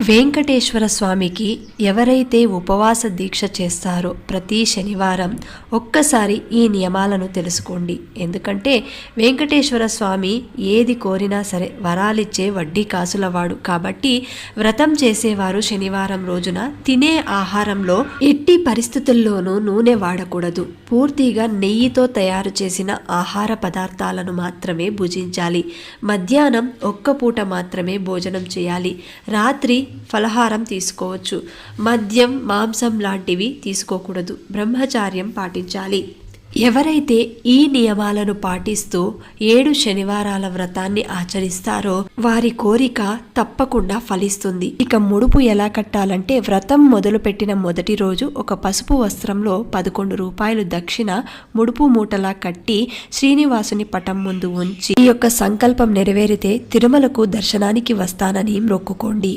వెంకటేశ్వర స్వామికి ఎవరైతే ఉపవాస దీక్ష చేస్తారో ప్రతి శనివారం ఒక్కసారి ఈ నియమాలను తెలుసుకోండి. ఎందుకంటే వెంకటేశ్వర స్వామి ఏది కోరినా సరే వరాలిచ్చే వడ్డీ కాసులవాడు. కాబట్టి వ్రతం చేసేవారు శనివారం రోజున తినే ఆహారంలో ఎట్టి పరిస్థితుల్లోనూ నూనె వాడకూడదు. పూర్తిగా నెయ్యితో తయారు చేసిన ఆహార పదార్థాలను మాత్రమే భుజించాలి. మధ్యాహ్నం ఒక్క పూట మాత్రమే భోజనం చేయాలి. రాత్రి ఫలహారం తీసుకోవచ్చు. మద్యం, మాంసం లాంటివి తీసుకోకూడదు. బ్రహ్మచార్యం పాటించాలి. ఎవరైతే ఈ నియమాలను పాటిస్తూ 7 శనివారాల వ్రతాన్ని ఆచరిస్తారో వారి కోరిక తప్పకుండా ఫలిస్తుంది. ఇక ముడుపు ఎలా కట్టాలంటే, వ్రతం మొదలుపెట్టిన మొదటి రోజు ఒక పసుపు వస్త్రంలో 11 రూపాయలు దక్షిణ ముడుపు మూటలా కట్టి శ్రీనివాసుని పటం ముందు ఉంచి ఈ యొక్క సంకల్పం నెరవేరితే తిరుమలకు దర్శనానికి వస్తానని మొక్కుకోండి.